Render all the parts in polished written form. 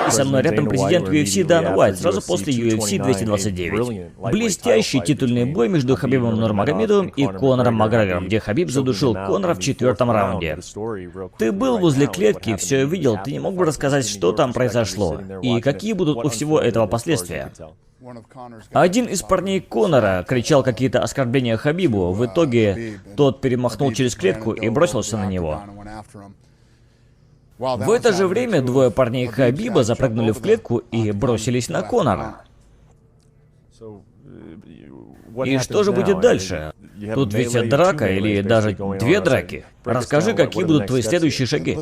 и со мной рядом президент UFC Дана Уайт сразу после UFC 229. Блестящий титульный бой между Хабибом Нурмагомедовым и Конором Макгрегором, где Хабиб задушил Конора в 4-м раунде. Ты был возле клетки, все видел, ты не мог бы рассказать, что там произошло, и какие будут у всего этого последствия? Один из парней Конора кричал какие-то оскорбления Хабибу, в итоге тот перемахнул через клетку и бросился на него. В это же время двое парней Хабиба запрыгнули в клетку и бросились на Конора. И что же будет дальше? Тут ведь драка или даже две драки. Расскажи, какие будут твои следующие шаги.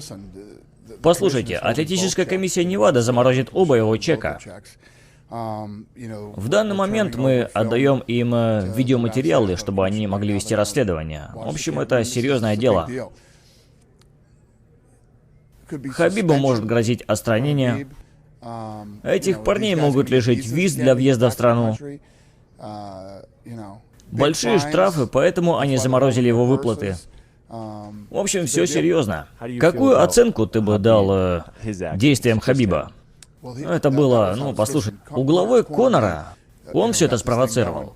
Послушайте, атлетическая комиссия Невада заморозит оба его чека. В данный момент мы отдаем им видеоматериалы, чтобы они могли вести расследование. В общем, это серьезное дело. Хабибу может грозить отстранение. Этих парней могут лишить виз для въезда в страну. Большие штрафы, поэтому они заморозили его выплаты. В общем, все серьезно. Какую оценку ты бы дал действиям Хабиба? Это было, послушай, угловой Конора, он все это спровоцировал.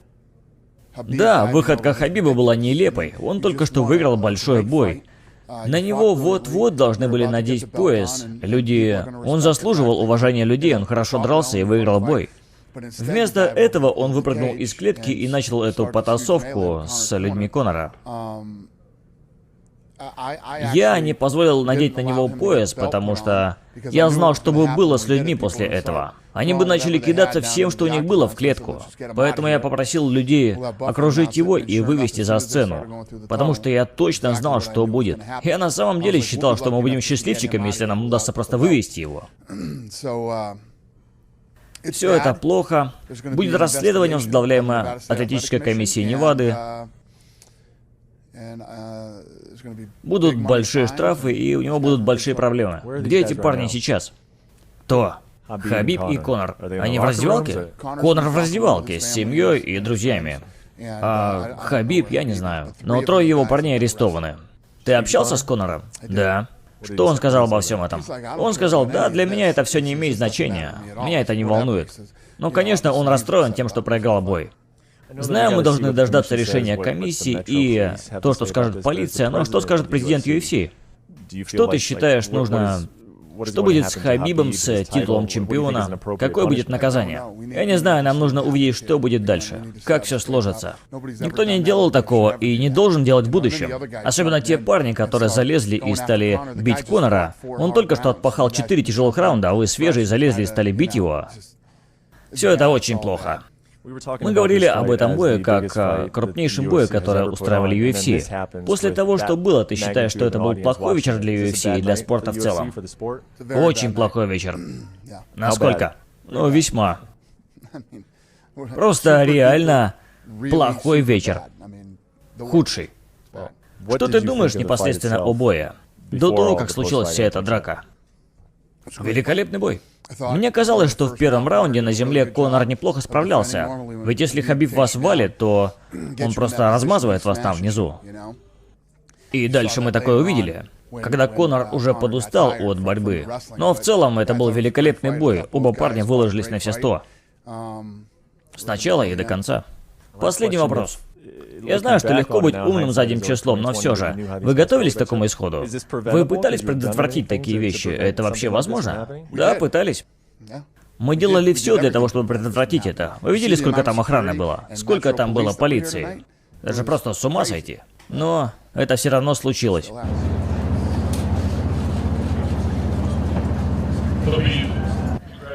Да, выходка Хабиба была нелепой, он только что выиграл большой бой. На него вот-вот должны были надеть пояс. Он заслуживал уважения людей, он хорошо дрался и выиграл бой. Вместо этого он выпрыгнул из клетки и начал эту потасовку с людьми Конора. Я не позволил надеть на него пояс, потому что я знал, что бы было с людьми после этого. Они бы начали кидаться всем, что у них было, в клетку. Поэтому я попросил людей окружить его и вывести за сцену. Потому что я точно знал, что будет. Я на самом деле считал, что мы будем счастливчиками, если нам удастся просто вывести его. Все это плохо. Будет расследование, возглавляемое атлетической комиссией Невады. Будут большие штрафы, и у него будут большие проблемы. Где эти парни сейчас? Кто? Хабиб и Конор. Они в раздевалке? Конор в раздевалке, с семьей и друзьями. А Хабиб, я не знаю. Но трое его парней арестованы. Ты общался с Конором? Да. Что он сказал обо всем этом? Он сказал, да, для меня это все не имеет значения. Меня это не волнует. Но, конечно, он расстроен тем, что проиграл бой. Знаю, мы должны дождаться решения комиссии и то, что скажет полиция, но что скажет президент UFC? Что ты считаешь нужно... Что будет с Хабибом, с титулом чемпиона? Какое будет наказание? Я не знаю, нам нужно увидеть, что будет дальше. Как все сложится. Никто не делал такого и не должен делать в будущем. Особенно те парни, которые залезли и стали бить Конора. Он только что отпахал 4 тяжелых раунда, а вы свежие залезли и стали бить его. Все это очень плохо. Мы говорили об этом бое как о крупнейшем бое, которое устраивали UFC. После того, что было, ты считаешь, что это был плохой вечер для UFC и для спорта в целом? Очень плохой вечер. Насколько? Ну, весьма. Просто реально плохой вечер. Худший. Что ты думаешь непосредственно о бое? До того, как случилась вся эта драка. Великолепный бой. Мне казалось, что в первом раунде на земле Конор неплохо справлялся. Ведь если Хабиб вас валит, то он просто размазывает вас там внизу. И дальше мы такое увидели, когда Конор уже подустал от борьбы. Но в целом это был великолепный бой. Оба парня выложились на все 100. С начала и до конца. Последний вопрос. Я знаю, что легко быть умным задним числом, но все же, вы готовились к такому исходу? Вы пытались предотвратить такие вещи? Это вообще возможно? Да, пытались. Мы делали все для того, чтобы предотвратить это. Вы видели, сколько там охраны было? Сколько там было полиции? Даже просто с ума сойти. Но это все равно случилось.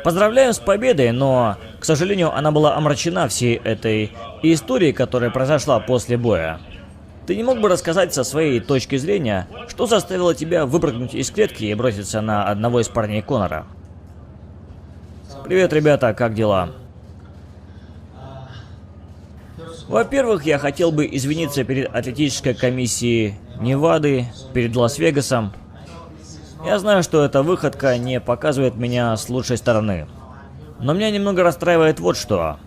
Поздравляю с победой, но, к сожалению, она была омрачена всей этой историей, которая произошла после боя. Ты не мог бы рассказать со своей точки зрения, что заставило тебя выпрыгнуть из клетки и броситься на одного из парней Конора? Привет, ребята, как дела? Во-первых, я хотел бы извиниться перед атлетической комиссией Невады, перед Лас-Вегасом. Я знаю, что эта выходка не показывает меня с лучшей стороны. Но меня немного расстраивает вот что.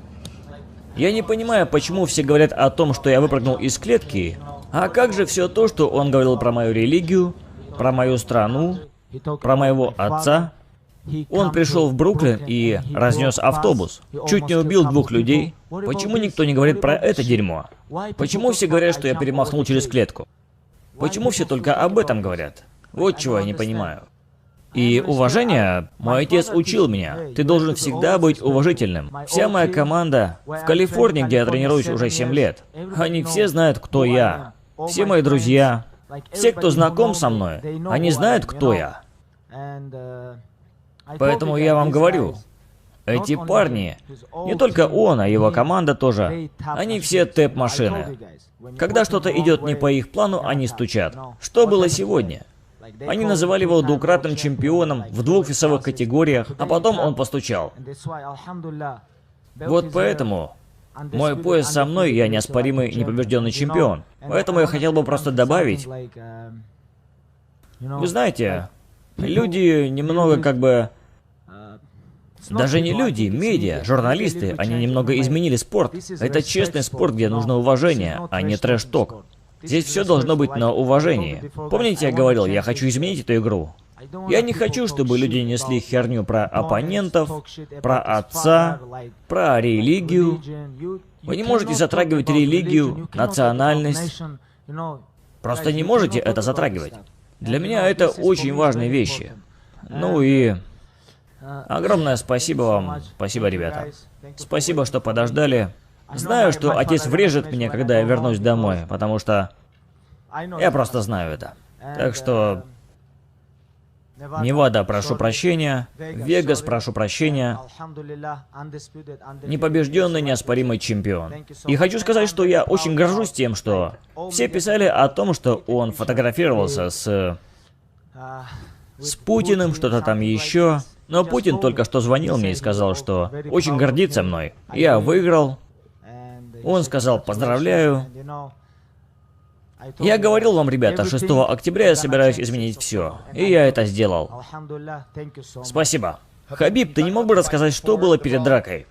Я не понимаю, почему все говорят о том, что я выпрыгнул из клетки, а как же все то, что он говорил про мою религию, про мою страну, про моего отца. Он пришел в Бруклин и разнес автобус. Чуть не убил 2 людей. Почему никто не говорит про это дерьмо? Почему все говорят, что я перемахнул через клетку? Почему все только об этом говорят? Вот чего я не понимаю. И уважение, мой отец учил меня. Ты должен всегда быть уважительным. Вся моя команда в Калифорнии, где я тренируюсь уже 7 лет, они все знают, кто я. Все мои друзья, все, кто знаком со мной, они знают, кто я. Поэтому я вам говорю, эти парни, не только он, а его команда тоже, они все тэп-машины. Когда что-то идет не по их плану, они стучат. Что было сегодня? Они называли его двукратным чемпионом в 2 весовых категориях, а потом он постучал. Вот поэтому мой пояс со мной, я неоспоримый непобежденный чемпион. Поэтому я хотел бы просто добавить. Вы знаете, люди немного как бы... Даже не люди, медиа, журналисты, они немного изменили спорт. Это честный спорт, где нужно уважение, а не трэш-ток. Здесь все должно быть на уважении. Помните, я говорил, я хочу изменить эту игру? Я не хочу, чтобы люди несли херню про оппонентов, про отца, про религию. Вы не можете затрагивать религию, национальность. Просто не можете это затрагивать. Для меня это очень важные вещи. Ну и... огромное спасибо вам. Спасибо, ребята. Спасибо, что подождали. Знаю, что отец врежет меня, когда я вернусь домой, потому что я просто знаю это. Так что... Невада, прошу прощения. Вегас, прошу прощения. Непобежденный, неоспоримый чемпион. И хочу сказать, что я очень горжусь тем, что все писали о том, что он фотографировался с Путиным, что-то там еще. Но Путин только что звонил мне и сказал, что очень гордится мной. Я выиграл. Он сказал «поздравляю». Я говорил вам, ребята, 6 октября я собираюсь изменить все. И я это сделал. Спасибо. Хабиб, ты не мог бы рассказать, что было перед дракой?